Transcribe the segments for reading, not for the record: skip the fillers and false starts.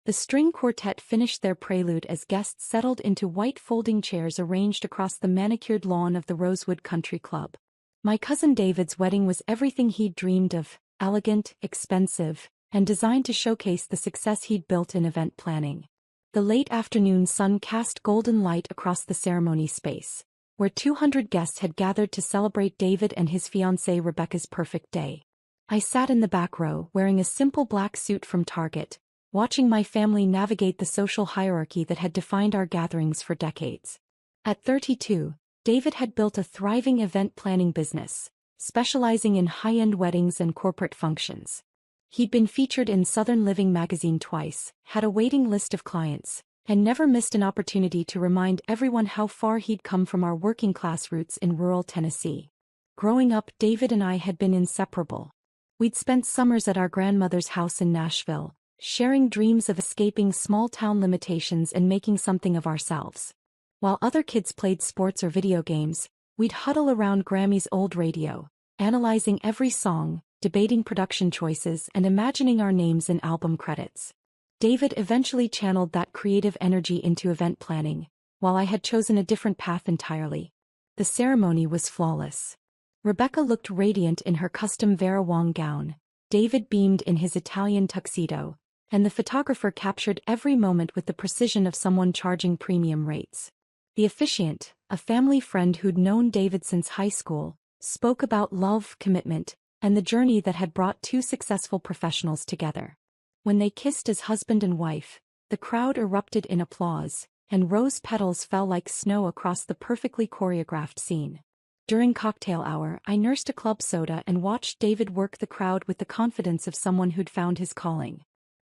The string quartet finished their prelude as guests settled into white folding chairs arranged across the manicured lawn of the Rosewood Country Club. My cousin David's wedding was everything he'd dreamed of, elegant, expensive, and designed to showcase the success he'd built in event planning. The late afternoon sun cast golden light across the ceremony space, where 200 guests had gathered to celebrate David and his fiancée Rebecca's perfect day. I sat in the back row wearing a simple black suit from Target, watching my family navigate the social hierarchy that had defined our gatherings for decades. At 32, David had built a thriving event planning business, specializing in high-end weddings and corporate functions. He'd been featured in Southern Living magazine twice, had a waiting list of clients, and never missed an opportunity to remind everyone how far he'd come from our working-class roots in rural Tennessee. Growing up, David and I had been inseparable. We'd spent summers at our grandmother's house in Nashville, sharing dreams of escaping small-town limitations and making something of ourselves. While other kids played sports or video games, we'd huddle around Grammy's old radio, analyzing every song, debating production choices and imagining our names in album credits. David eventually channeled that creative energy into event planning, while I had chosen a different path entirely. The ceremony was flawless. Rebecca looked radiant in her custom Vera Wang gown, David beamed in his Italian tuxedo, and the photographer captured every moment with the precision of someone charging premium rates. The officiant, a family friend who'd known David since high school, spoke about love, commitment, and the journey that had brought two successful professionals together. When they kissed as husband and wife, the crowd erupted in applause, and rose petals fell like snow across the perfectly choreographed scene. During cocktail hour, I nursed a club soda and watched David work the crowd with the confidence of someone who'd found his calling.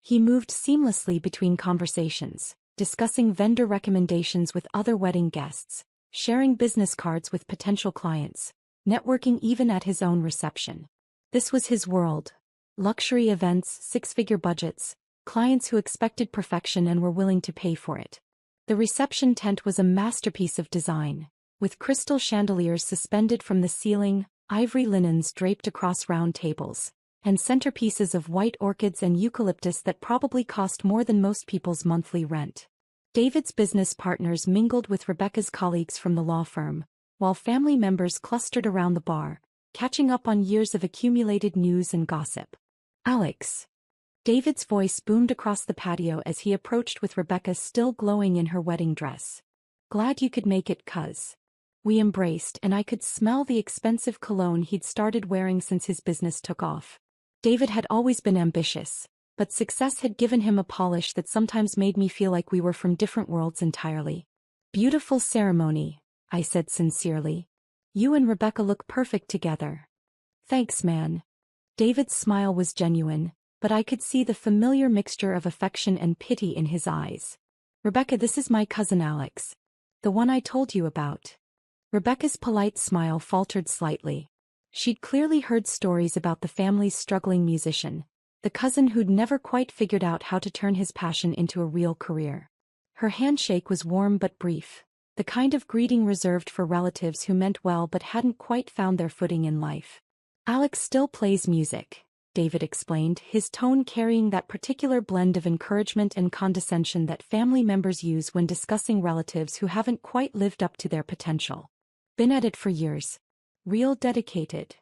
He moved seamlessly between conversations, discussing vendor recommendations with other wedding guests, sharing business cards with potential clients, networking even at his own reception. This was his world. Luxury events, six-figure budgets, clients who expected perfection and were willing to pay for it. The reception tent was a masterpiece of design, with crystal chandeliers suspended from the ceiling, ivory linens draped across round tables, and centerpieces of white orchids and eucalyptus that probably cost more than most people's monthly rent. David's business partners mingled with Rebecca's colleagues from the law firm, while family members clustered around the bar, catching up on years of accumulated news and gossip. "Alex." David's voice boomed across the patio as he approached with Rebecca still glowing in her wedding dress. "Glad you could make it, cuz." We embraced and I could smell the expensive cologne he'd started wearing since his business took off. David had always been ambitious, but success had given him a polish that sometimes made me feel like we were from different worlds entirely. "Beautiful ceremony," I said sincerely. "You and Rebecca look perfect together." "Thanks, man." David's smile was genuine, but I could see the familiar mixture of affection and pity in his eyes. "Rebecca, this is my cousin Alex. The one I told you about." Rebecca's polite smile faltered slightly. She'd clearly heard stories about the family's struggling musician, the cousin who'd never quite figured out how to turn his passion into a real career. Her handshake was warm but brief, the kind of greeting reserved for relatives who meant well but hadn't quite found their footing in life. "Alex still plays music," David explained, his tone carrying that particular blend of encouragement and condescension that family members use when discussing relatives who haven't quite lived up to their potential. "Been at it for years. Real dedicated."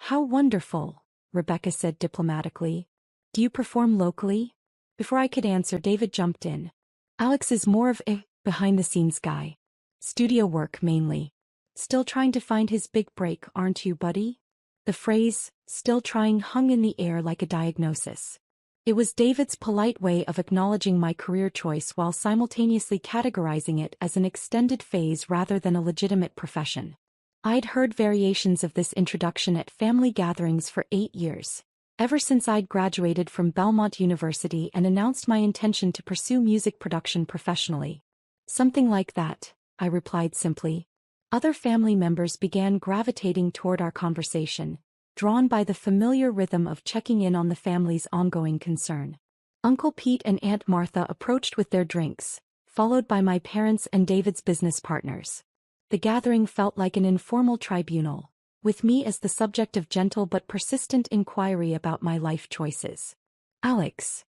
"How wonderful," Rebecca said diplomatically. "Do you perform locally?" Before I could answer, David jumped in. "Alex is more of a behind-the-scenes guy. Studio work mainly. Still trying to find his big break, aren't you, buddy?" The phrase, "still trying," hung in the air like a diagnosis. It was David's polite way of acknowledging my career choice while simultaneously categorizing it as an extended phase rather than a legitimate profession. I'd heard variations of this introduction at family gatherings for 8 years, ever since I'd graduated from Belmont University and announced my intention to pursue music production professionally. "Something like that," I replied simply. Other family members began gravitating toward our conversation, drawn by the familiar rhythm of checking in on the family's ongoing concern. Uncle Pete and Aunt Martha approached with their drinks, followed by my parents and David's business partners. The gathering felt like an informal tribunal, with me as the subject of gentle but persistent inquiry about my life choices. "Alex."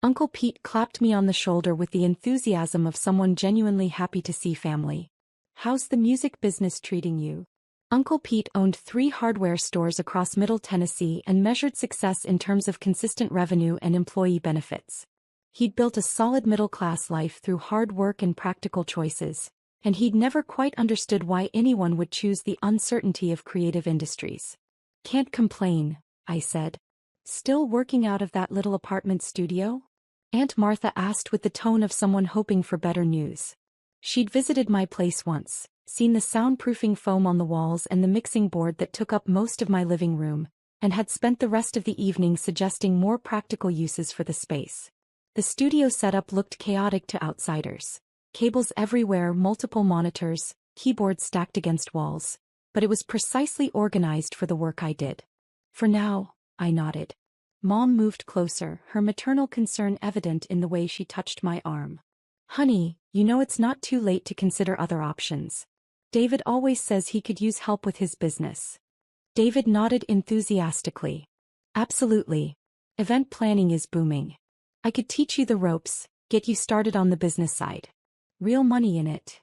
Uncle Pete clapped me on the shoulder with the enthusiasm of someone genuinely happy to see family. "How's the music business treating you?" Uncle Pete owned 3 hardware stores across Middle Tennessee and measured success in terms of consistent revenue and employee benefits. He'd built a solid middle-class life through hard work and practical choices, and he'd never quite understood why anyone would choose the uncertainty of creative industries. "Can't complain," I said. "Still working out of that little apartment studio?" Aunt Martha asked with the tone of someone hoping for better news. She'd visited my place once, seen the soundproofing foam on the walls and the mixing board that took up most of my living room, and had spent the rest of the evening suggesting more practical uses for the space. The studio setup looked chaotic to outsiders. Cables everywhere, multiple monitors, keyboards stacked against walls, but it was precisely organized for the work I did. "For now," I nodded. Mom moved closer, her maternal concern evident in the way she touched my arm. "Honey, you know it's not too late to consider other options. David always says he could use help with his business." David nodded enthusiastically. "Absolutely. Event planning is booming. I could teach you the ropes, get you started on the business side. Real money in it."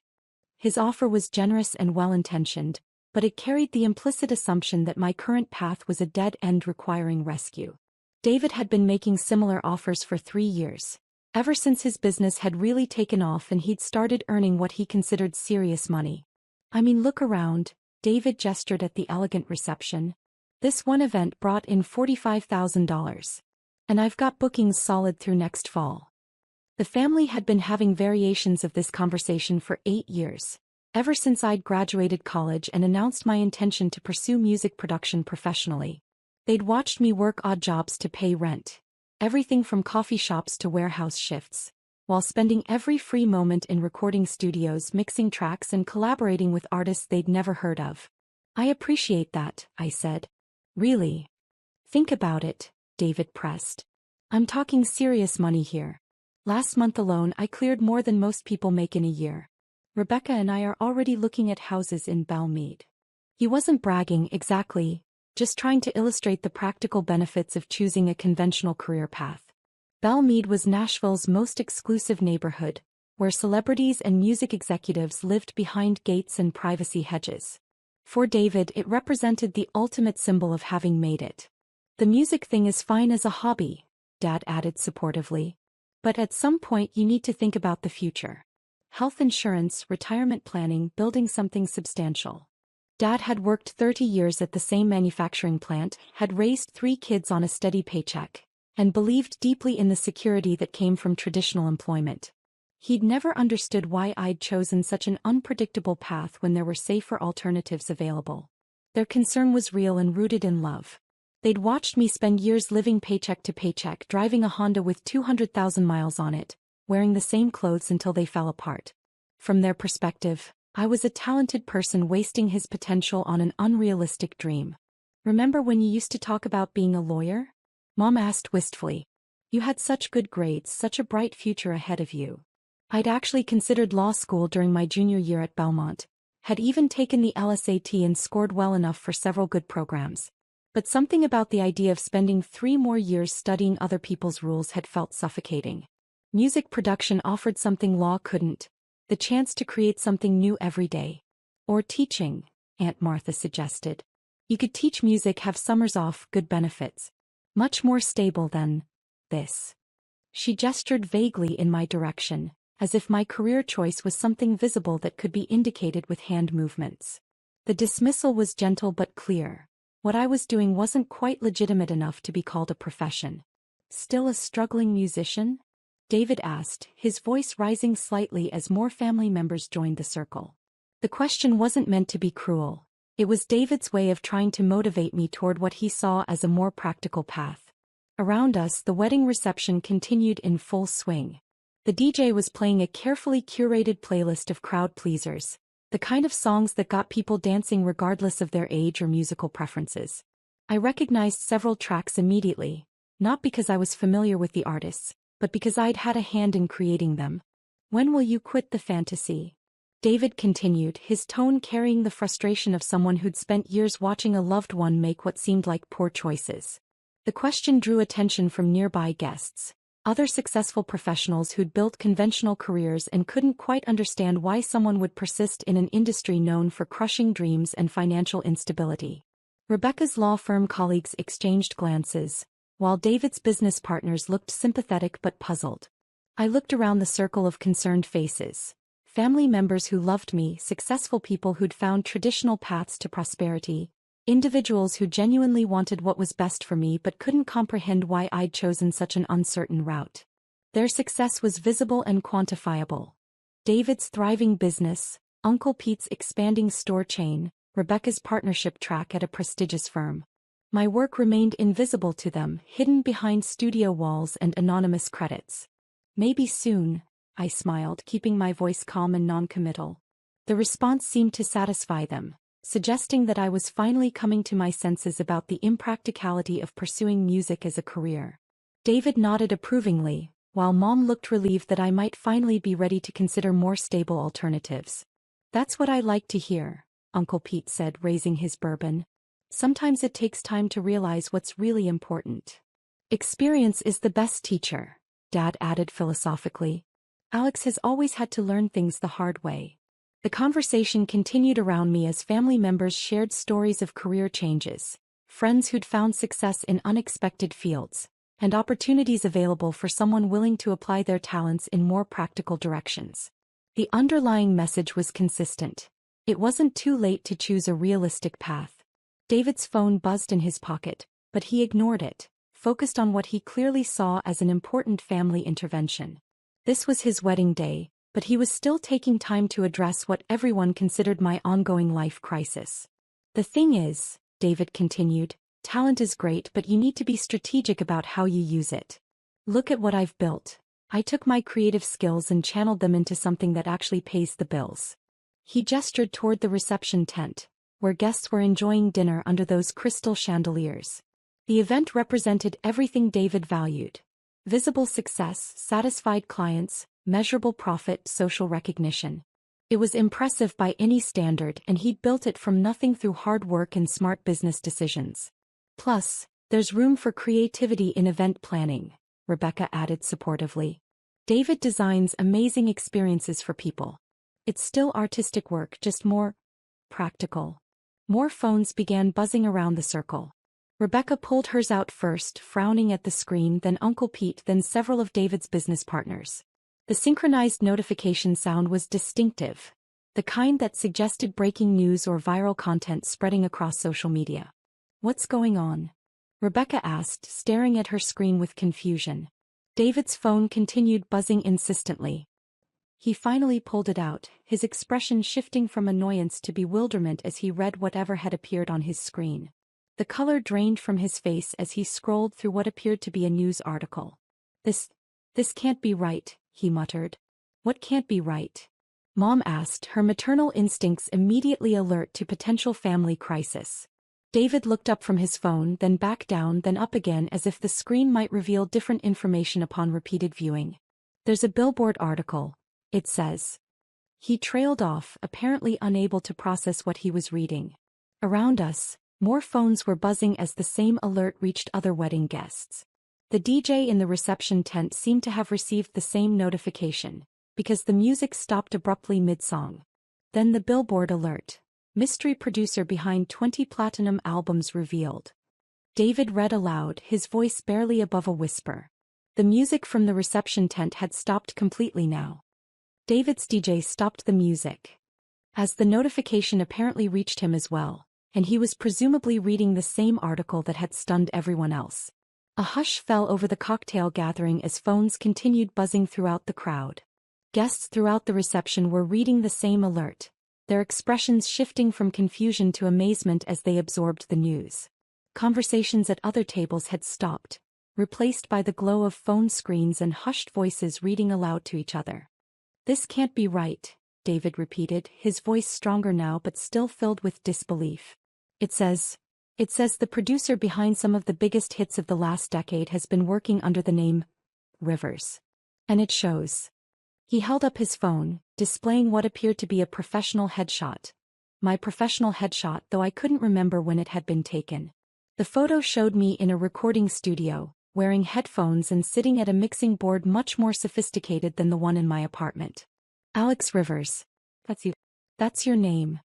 His offer was generous and well-intentioned, but it carried the implicit assumption that my current path was a dead end requiring rescue. David had been making similar offers for 3 years, ever since his business had really taken off and he'd started earning what he considered serious money. "I mean, look around," David gestured at the elegant reception. "This one event brought in $45,000. And I've got bookings solid through next fall." The family had been having variations of this conversation for 8 years, ever since I'd graduated college and announced my intention to pursue music production professionally. They'd watched me work odd jobs to pay rent, everything from coffee shops to warehouse shifts, while spending every free moment in recording studios, mixing tracks and collaborating with artists they'd never heard of. "I appreciate that," I said. "Really? Think about it," David pressed. "I'm talking serious money here. Last month alone I cleared more than most people make in a year. Rebecca and I are already looking at houses in Belmead." He wasn't bragging exactly, just trying to illustrate the practical benefits of choosing a conventional career path. Belmead was Nashville's most exclusive neighborhood, where celebrities and music executives lived behind gates and privacy hedges. For David, it represented the ultimate symbol of having made it. "The music thing is fine as a hobby," Dad added supportively. "But at some point you need to think about the future. Health insurance, retirement planning, building something substantial." Dad had worked 30 years at the same manufacturing plant, had raised 3 kids on a steady paycheck, and believed deeply in the security that came from traditional employment. He'd never understood why I'd chosen such an unpredictable path when there were safer alternatives available. Their concern was real and rooted in love. They'd watched me spend years living paycheck to paycheck, driving a Honda with 200,000 miles on it, wearing the same clothes until they fell apart. From their perspective, I was a talented person wasting his potential on an unrealistic dream. "Remember when you used to talk about being a lawyer?" Mom asked wistfully. "You had such good grades, such a bright future ahead of you." I'd actually considered law school during my junior year at Belmont, had even taken the LSAT and scored well enough for several good programs. But something about the idea of spending 3 more years studying other people's rules had felt suffocating. Music production offered something law couldn't, the chance to create something new every day. "Or teaching," Aunt Martha suggested. "You could teach music, have summers off, good benefits. Much more stable than this." She gestured vaguely in my direction, as if my career choice was something visible that could be indicated with hand movements. The dismissal was gentle but clear. What I was doing wasn't quite legitimate enough to be called a profession. "Still a struggling musician?" David asked, his voice rising slightly as more family members joined the circle. The question wasn't meant to be cruel. It was David's way of trying to motivate me toward what he saw as a more practical path. Around us, the wedding reception continued in full swing. The DJ was playing a carefully curated playlist of crowd pleasers, the kind of songs that got people dancing regardless of their age or musical preferences. I recognized several tracks immediately, not because I was familiar with the artists, but because I'd had a hand in creating them. "When will you quit the fantasy?" David continued, his tone carrying the frustration of someone who'd spent years watching a loved one make what seemed like poor choices. The question drew attention from nearby guests. Other successful professionals who'd built conventional careers and couldn't quite understand why someone would persist in an industry known for crushing dreams and financial instability. Rebecca's law firm colleagues exchanged glances, while David's business partners looked sympathetic but puzzled. I looked around the circle of concerned faces. Family members who loved me, successful people who'd found traditional paths to prosperity, individuals who genuinely wanted what was best for me but couldn't comprehend why I'd chosen such an uncertain route. Their success was visible and quantifiable. David's thriving business, Uncle Pete's expanding store chain, Rebecca's partnership track at a prestigious firm. My work remained invisible to them, hidden behind studio walls and anonymous credits. Maybe soon, I smiled, keeping my voice calm and non-committal. The response seemed to satisfy them, suggesting that I was finally coming to my senses about the impracticality of pursuing music as a career. David nodded approvingly, while Mom looked relieved that I might finally be ready to consider more stable alternatives. "That's what I like to hear," Uncle Pete said, raising his bourbon. "Sometimes it takes time to realize what's really important." "Experience is the best teacher," Dad added philosophically. "Alex has always had to learn things the hard way." The conversation continued around me as family members shared stories of career changes, friends who'd found success in unexpected fields, and opportunities available for someone willing to apply their talents in more practical directions. The underlying message was consistent. It wasn't too late to choose a realistic path. David's phone buzzed in his pocket, but he ignored it, focused on what he clearly saw as an important family intervention. This was his wedding day, but he was still taking time to address what everyone considered my ongoing life crisis. "The thing is," David continued, "talent is great, but you need to be strategic about how you use it. Look at what I've built. I took my creative skills and channeled them into something that actually pays the bills." He gestured toward the reception tent, where guests were enjoying dinner under those crystal chandeliers. The event represented everything David valued: visible success, satisfied clients, measurable profit, social recognition. It was impressive by any standard, and he'd built it from nothing through hard work and smart business decisions. "Plus, there's room for creativity in event planning," Rebecca added supportively. "David designs amazing experiences for people. It's still artistic work, just more practical." More phones began buzzing around the circle. Rebecca pulled hers out first, frowning at the screen, then Uncle Pete, then several of David's business partners. The synchronized notification sound was distinctive, the kind that suggested breaking news or viral content spreading across social media. "What's going on?" Rebecca asked, staring at her screen with confusion. David's phone continued buzzing insistently. He finally pulled it out, his expression shifting from annoyance to bewilderment as he read whatever had appeared on his screen. The color drained from his face as he scrolled through what appeared to be a news article. This can't be right," he muttered. "What can't be right?" Mom asked, her maternal instincts immediately alert to potential family crisis. David looked up from his phone, then back down, then up again, as if the screen might reveal different information upon repeated viewing. "There's a Billboard article, it says." He trailed off, apparently unable to process what he was reading. Around us, more phones were buzzing as the same alert reached other wedding guests. The DJ in the reception tent seemed to have received the same notification, because the music stopped abruptly mid-song. Then the Billboard alert: mystery producer behind 20 platinum albums revealed. David read aloud, his voice barely above a whisper. The music from the reception tent had stopped completely now. David's DJ stopped the music, as the notification apparently reached him as well, and he was presumably reading the same article that had stunned everyone else. A hush fell over the cocktail gathering as phones continued buzzing throughout the crowd. Guests throughout the reception were reading the same alert, their expressions shifting from confusion to amazement as they absorbed the news. Conversations at other tables had stopped, replaced by the glow of phone screens and hushed voices reading aloud to each other. "This can't be right," David repeated, his voice stronger now but still filled with disbelief. It says the producer behind some of the biggest hits of the last decade has been working under the name Rivers. And it shows." He held up his phone, displaying what appeared to be a professional headshot. My professional headshot, though I couldn't remember when it had been taken. The photo showed me in a recording studio, wearing headphones and sitting at a mixing board much more sophisticated than the one in my apartment. Alex Rivers. That's you. That's your name.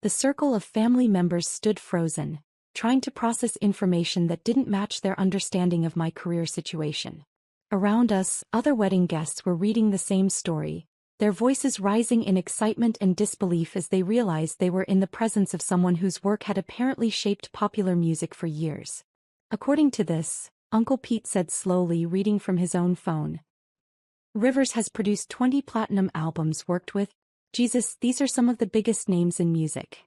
The circle of family members stood frozen, trying to process information that didn't match their understanding of my career situation. Around us, other wedding guests were reading the same story, their voices rising in excitement and disbelief as they realized they were in the presence of someone whose work had apparently shaped popular music for years. According to this, Uncle Pete said slowly, reading from his own phone, Rivers has produced 20 platinum albums, worked with, Jesus, these are some of the biggest names in music.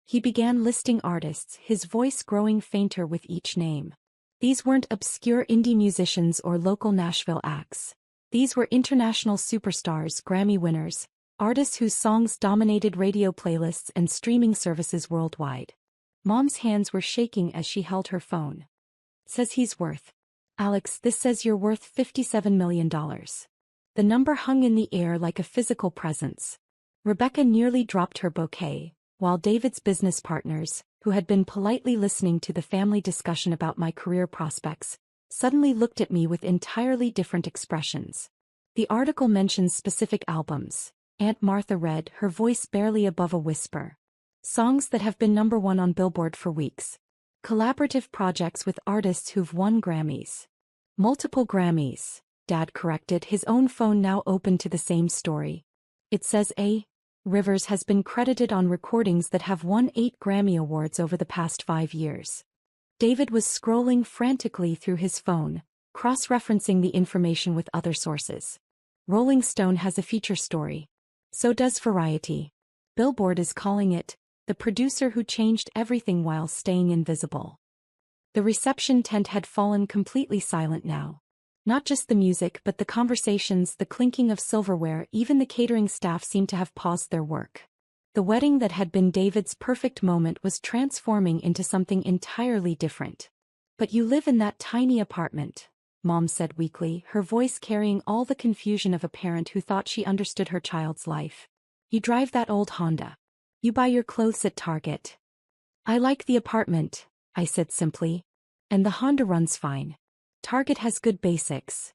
He began listing artists, his voice growing fainter with each name. These weren't obscure indie musicians or local Nashville acts. These were international superstars, Grammy winners, artists whose songs dominated radio playlists and streaming services worldwide. Mom's hands were shaking as she held her phone. Says he's worth. Alex, this says you're worth $57 million. The number hung in the air like a physical presence. Rebecca nearly dropped her bouquet, while David's business partners, who had been politely listening to the family discussion about my career prospects, suddenly looked at me with entirely different expressions. The article mentions specific albums. Aunt Martha read, her voice barely above a whisper. Songs that have been #1 on Billboard for weeks. Collaborative projects with artists who've won Grammys. Multiple Grammys, Dad corrected, his own phone now open to the same story. It says Rivers has been credited on recordings that have won 8 Grammy Awards over the past 5 years. David was scrolling frantically through his phone, cross-referencing the information with other sources. Rolling Stone has a feature story. So does Variety. Billboard is calling it, the producer who changed everything while staying invisible. The reception tent had fallen completely silent now. Not just the music but the conversations, the clinking of silverware, even the catering staff seemed to have paused their work. The wedding that had been David's perfect moment was transforming into something entirely different. But you live in that tiny apartment, Mom said weakly, her voice carrying all the confusion of a parent who thought she understood her child's life. You drive that old Honda. You buy your clothes at Target. I like the apartment, I said simply. And the Honda runs fine. Target has good basics.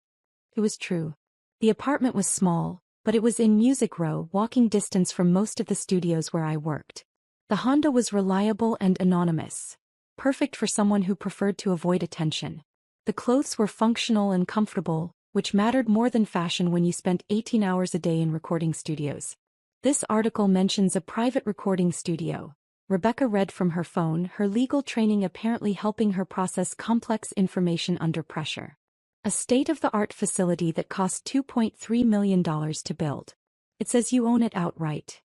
It was true. The apartment was small, but it was in Music Row, walking distance from most of the studios where I worked. The Honda was reliable and anonymous. Perfect for someone who preferred to avoid attention. The clothes were functional and comfortable, which mattered more than fashion when you spent 18 hours a day in recording studios. This article mentions a private recording studio. Rebecca read from her phone, her legal training apparently helping her process complex information under pressure. A state-of-the-art facility that cost $2.3 million to build. It says you own it outright.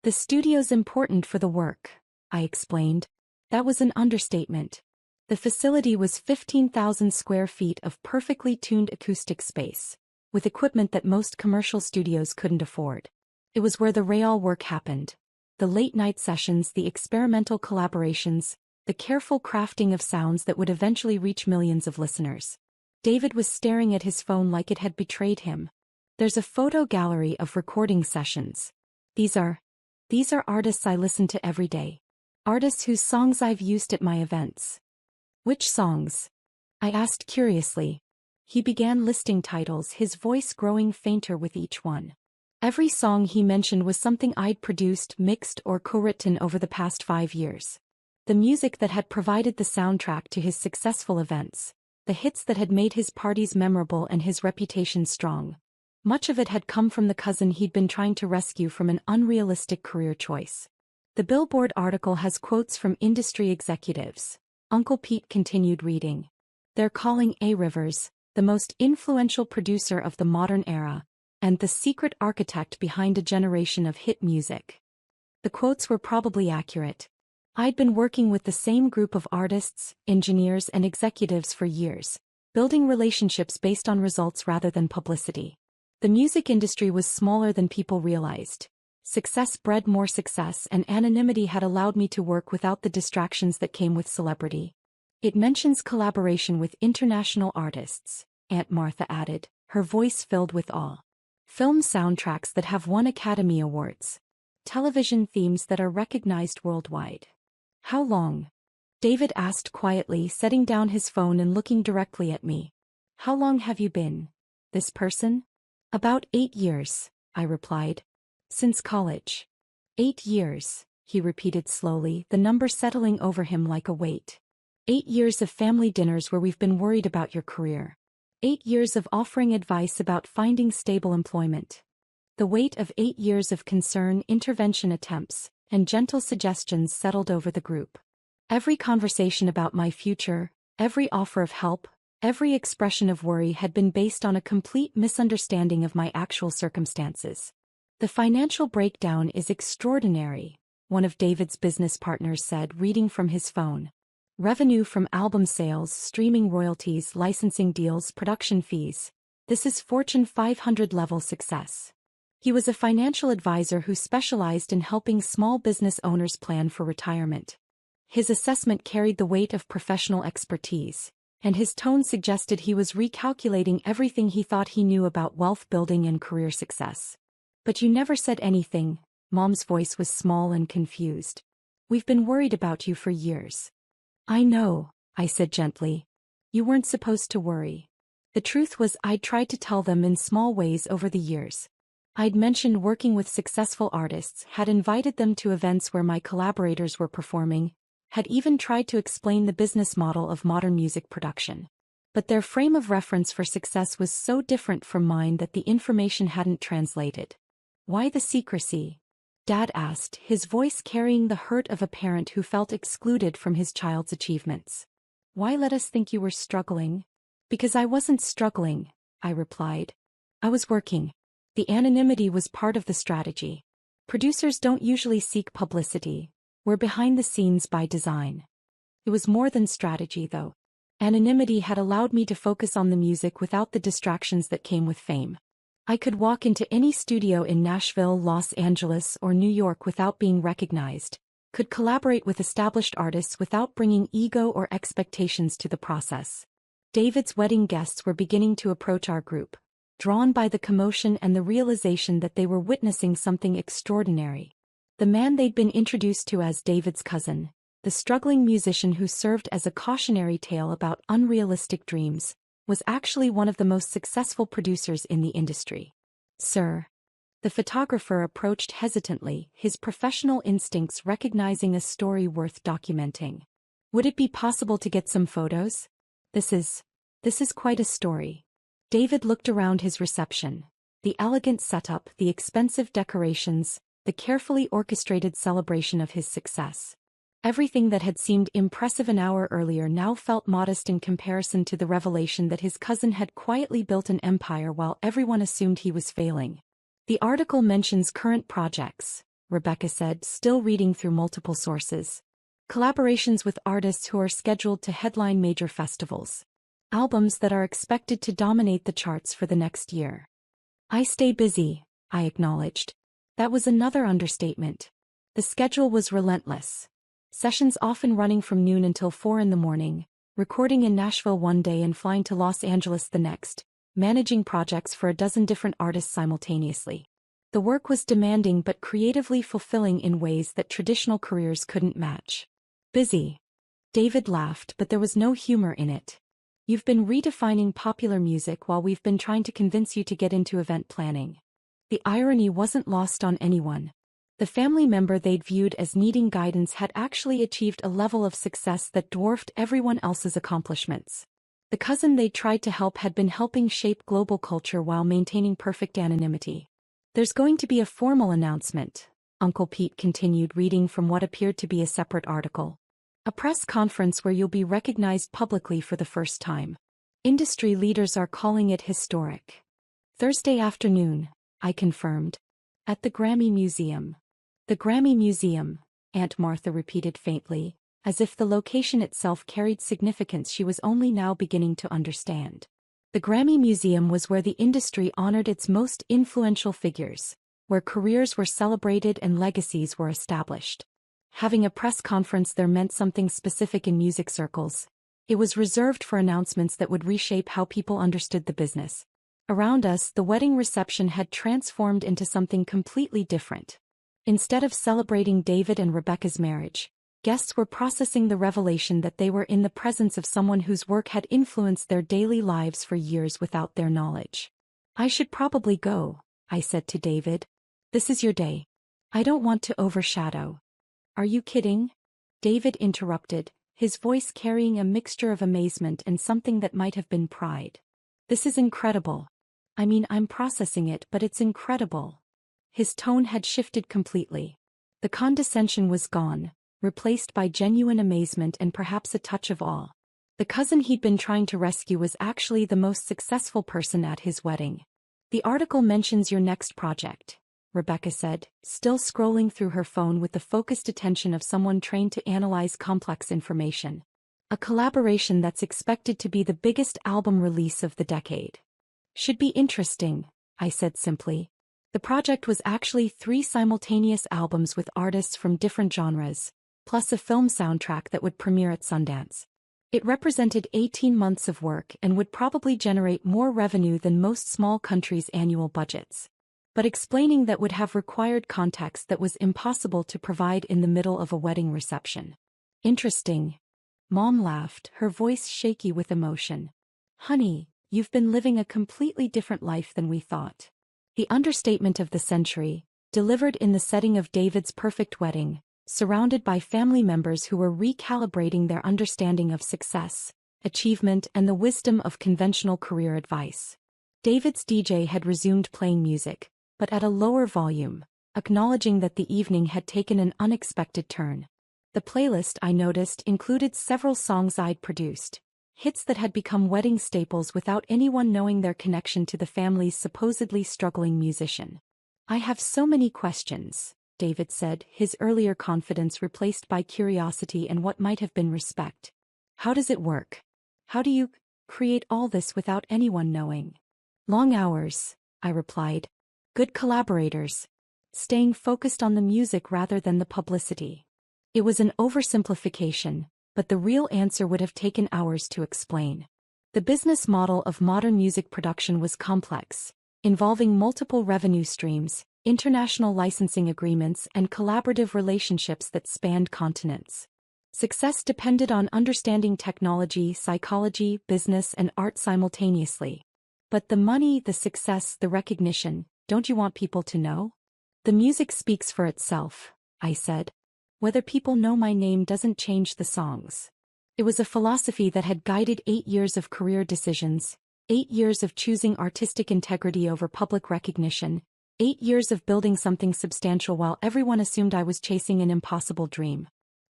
The studio's important for the work, I explained. That was an understatement. The facility was 15,000 square feet of perfectly tuned acoustic space, with equipment that most commercial studios couldn't afford. It was where the real work happened. The late-night sessions, the experimental collaborations, the careful crafting of sounds that would eventually reach millions of listeners. David was staring at his phone like it had betrayed him. There's a photo gallery of recording sessions. These are artists I listen to every day. Artists whose songs I've used at my events. Which songs? I asked curiously. He began listing titles, his voice growing fainter with each one. Every song he mentioned was something I'd produced, mixed, or co-written over the past 5 years. The music that had provided the soundtrack to his successful events, the hits that had made his parties memorable and his reputation strong. Much of it had come from the cousin he'd been trying to rescue from an unrealistic career choice. The Billboard article has quotes from industry executives. Uncle Pete continued reading. They're calling Rivers the most influential producer of the modern era, and the secret architect behind a generation of hit music. The quotes were probably accurate. I'd been working with the same group of artists, engineers, and executives for years, building relationships based on results rather than publicity. The music industry was smaller than people realized. Success bred more success, and anonymity had allowed me to work without the distractions that came with celebrity. It mentions collaboration with international artists, Aunt Martha added, her voice filled with awe. Film soundtracks that have won Academy Awards. Television themes that are recognized worldwide. How long? David asked quietly, setting down his phone and looking directly at me. How long have you been this person? About 8 years, I replied. Since college. 8 years, he repeated slowly, the number settling over him like a weight. 8 years of family dinners where we've been worried about your career. 8 years of offering advice about finding stable employment. The weight of 8 years of concern, intervention attempts, and gentle suggestions settled over the group. Every conversation about my future, every offer of help, every expression of worry had been based on a complete misunderstanding of my actual circumstances. The financial breakdown is extraordinary, one of David's business partners said, reading from his phone. Revenue from album sales, streaming royalties, licensing deals, production fees. This is Fortune 500 level success. He was a financial advisor who specialized in helping small business owners plan for retirement. His assessment carried the weight of professional expertise, and his tone suggested he was recalculating everything he thought he knew about wealth building and career success. But you never said anything, Mom's voice was small and confused. We've been worried about you for years. I know, I said gently. You weren't supposed to worry. The truth was I'd tried to tell them in small ways over the years. I'd mentioned working with successful artists, had invited them to events where my collaborators were performing, had even tried to explain the business model of modern music production. But their frame of reference for success was so different from mine that the information hadn't translated. Why the secrecy? Dad asked, his voice carrying the hurt of a parent who felt excluded from his child's achievements. Why let us think you were struggling? Because I wasn't struggling, I replied. I was working. The anonymity was part of the strategy. Producers don't usually seek publicity. We're behind the scenes by design. It was more than strategy, though. Anonymity had allowed me to focus on the music without the distractions that came with fame. I could walk into any studio in Nashville, Los Angeles, or New York without being recognized, could collaborate with established artists without bringing ego or expectations to the process. David's wedding guests were beginning to approach our group, drawn by the commotion and the realization that they were witnessing something extraordinary. The man they'd been introduced to as David's cousin, the struggling musician who served as a cautionary tale about unrealistic dreams, was actually one of the most successful producers in the industry. Sir. The photographer approached hesitantly, his professional instincts recognizing a story worth documenting. Would it be possible to get some photos? This is quite a story. David looked around his reception. The elegant setup, the expensive decorations, the carefully orchestrated celebration of his success. Everything that had seemed impressive an hour earlier now felt modest in comparison to the revelation that his cousin had quietly built an empire while everyone assumed he was failing. The article mentions current projects, Rebecca said, still reading through multiple sources. Collaborations with artists who are scheduled to headline major festivals. Albums that are expected to dominate the charts for the next year. I stay busy, I acknowledged. That was another understatement. The schedule was relentless. Sessions often running from noon until 4 in the morning, recording in Nashville one day and flying to Los Angeles the next, managing projects for a dozen different artists simultaneously. The work was demanding but creatively fulfilling in ways that traditional careers couldn't match. Busy. David laughed, but there was no humor in it. You've been redefining popular music while we've been trying to convince you to get into event planning. The irony wasn't lost on anyone. The family member they'd viewed as needing guidance had actually achieved a level of success that dwarfed everyone else's accomplishments. The cousin they'd tried to help had been helping shape global culture while maintaining perfect anonymity. There's going to be a formal announcement, Uncle Pete continued, reading from what appeared to be a separate article. A press conference where you'll be recognized publicly for the first time. Industry leaders are calling it historic. Thursday afternoon, I confirmed. At the Grammy Museum. The Grammy Museum, Aunt Martha repeated faintly, as if the location itself carried significance she was only now beginning to understand. The Grammy Museum was where the industry honored its most influential figures, where careers were celebrated and legacies were established. Having a press conference there meant something specific in music circles. It was reserved for announcements that would reshape how people understood the business. Around us, the wedding reception had transformed into something completely different. Instead of celebrating David and Rebecca's marriage, Guests were processing the revelation that they were in the presence of someone whose work had influenced their daily lives for years without their knowledge. "I should probably go," I said to David. "This is your day. I don't want to overshadow." "Are you kidding?" David interrupted, his voice carrying a mixture of amazement and something that might have been pride. "This is incredible. I mean, I'm processing it, but it's incredible." His tone had shifted completely. The condescension was gone, replaced by genuine amazement and perhaps a touch of awe. The cousin he'd been trying to rescue was actually the most successful person at his wedding. "The article mentions your next project," Rebecca said, still scrolling through her phone with the focused attention of someone trained to analyze complex information. "A collaboration that's expected to be the biggest album release of the decade." "Should be interesting," I said simply. The project was actually 3 simultaneous albums with artists from different genres, plus a film soundtrack that would premiere at Sundance. It represented 18 months of work and would probably generate more revenue than most small countries' annual budgets. But explaining that would have required context that was impossible to provide in the middle of a wedding reception. "Interesting." Mom laughed, her voice shaky with emotion. "Honey, you've been living a completely different life than we thought." The understatement of the century, delivered in the setting of David's perfect wedding, surrounded by family members who were recalibrating their understanding of success, achievement, and the wisdom of conventional career advice. David's DJ had resumed playing music, but at a lower volume, acknowledging that the evening had taken an unexpected turn. The playlist, I noticed, included several songs I'd produced, hits that had become wedding staples without anyone knowing their connection to the family's supposedly struggling musician. "I have so many questions," David said, his earlier confidence replaced by curiosity and what might have been respect. "How does it work? How do you create all this without anyone knowing?" "Long hours," I replied. "Good collaborators. Staying focused on the music rather than the publicity." It was an oversimplification, but the real answer would have taken hours to explain. The business model of modern music production was complex, involving multiple revenue streams, international licensing agreements, and collaborative relationships that spanned continents. Success depended on understanding technology, psychology, business, and art simultaneously. But the money, the success, the recognition, don't you want people to know? "The music speaks for itself," I said. "Whether people know my name doesn't change the songs." It was a philosophy that had guided 8 years of career decisions, 8 years of choosing artistic integrity over public recognition, 8 years of building something substantial while everyone assumed I was chasing an impossible dream.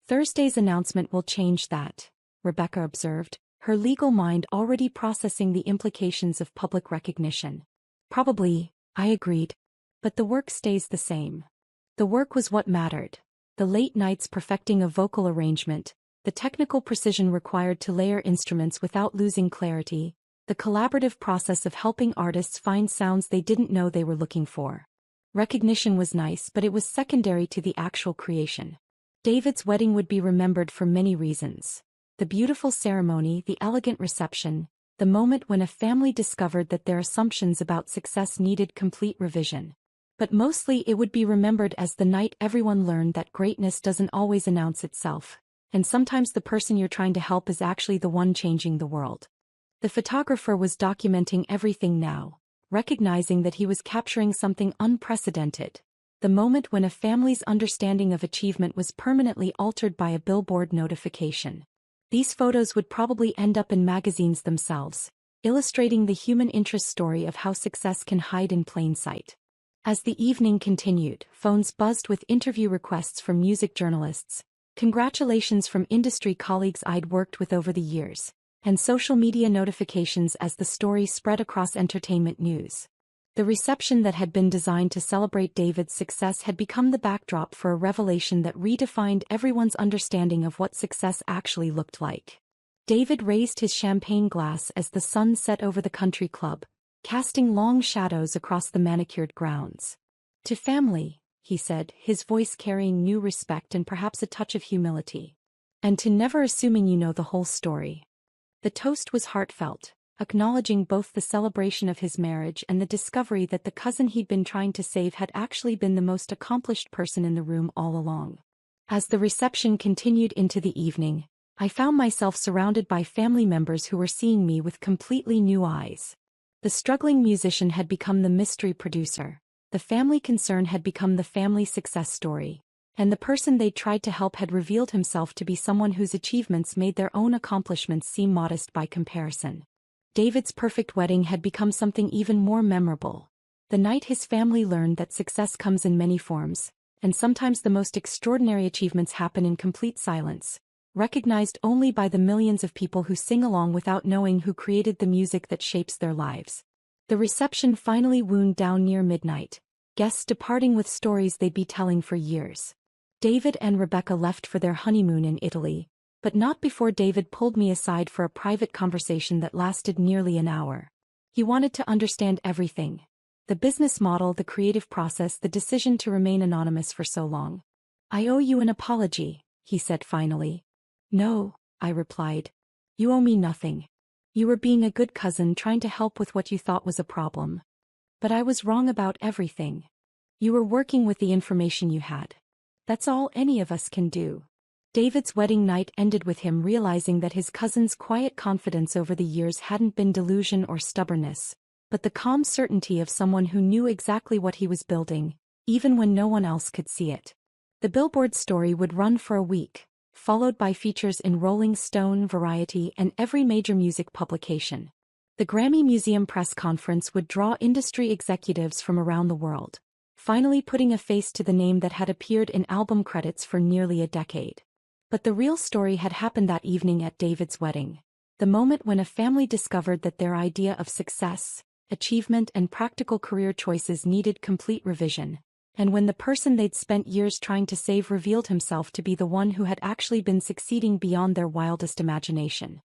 "Thursday's announcement will change that," Rebecca observed, her legal mind already processing the implications of public recognition. "Probably," I agreed. "But the work stays the same." The work was what mattered. The late nights perfecting a vocal arrangement, the technical precision required to layer instruments without losing clarity, the collaborative process of helping artists find sounds they didn't know they were looking for. Recognition was nice, but it was secondary to the actual creation. David's wedding would be remembered for many reasons. The beautiful ceremony, the elegant reception, the moment when a family discovered that their assumptions about success needed complete revision. But mostly it would be remembered as the night everyone learned that greatness doesn't always announce itself, and sometimes the person you're trying to help is actually the one changing the world. The photographer was documenting everything now, recognizing that he was capturing something unprecedented, the moment when a family's understanding of achievement was permanently altered by a Billboard notification. These photos would probably end up in magazines themselves, illustrating the human interest story of how success can hide in plain sight. As the evening continued, phones buzzed with interview requests from music journalists, congratulations from industry colleagues I'd worked with over the years, and social media notifications as the story spread across entertainment news. The reception that had been designed to celebrate David's success had become the backdrop for a revelation that redefined everyone's understanding of what success actually looked like. David raised his champagne glass as the sun set over the country club, casting long shadows across the manicured grounds. "To family," he said, his voice carrying new respect and perhaps a touch of humility. "And to never assuming you know the whole story." The toast was heartfelt, acknowledging both the celebration of his marriage and the discovery that the cousin he'd been trying to save had actually been the most accomplished person in the room all along. As the reception continued into the evening, I found myself surrounded by family members who were seeing me with completely new eyes. The struggling musician had become the mystery producer, the family concern had become the family success story, and the person they'd tried to help had revealed himself to be someone whose achievements made their own accomplishments seem modest by comparison. David's perfect wedding had become something even more memorable. The night his family learned that success comes in many forms, and sometimes the most extraordinary achievements happen in complete silence, recognized only by the millions of people who sing along without knowing who created the music that shapes their lives. The reception finally wound down near midnight, guests departing with stories they'd be telling for years. David and Rebecca left for their honeymoon in Italy, but not before David pulled me aside for a private conversation that lasted nearly an hour. He wanted to understand everything: the business model, the creative process, the decision to remain anonymous for so long. "I owe you an apology," he said finally. "No," I replied. "You owe me nothing. You were being a good cousin trying to help with what you thought was a problem. But I was wrong about everything. You were working with the information you had. That's all any of us can do." David's wedding night ended with him realizing that his cousin's quiet confidence over the years hadn't been delusion or stubbornness, but the calm certainty of someone who knew exactly what he was building, even when no one else could see it. The Billboard story would run for a week, followed by features in Rolling Stone, Variety, and every major music publication. The Grammy Museum press conference would draw industry executives from around the world, finally putting a face to the name that had appeared in album credits for nearly a decade. But the real story had happened that evening at David's wedding, the moment when a family discovered that their idea of success, achievement, and practical career choices needed complete revision, and when the person they'd spent years trying to save revealed himself to be the one who had actually been succeeding beyond their wildest imagination.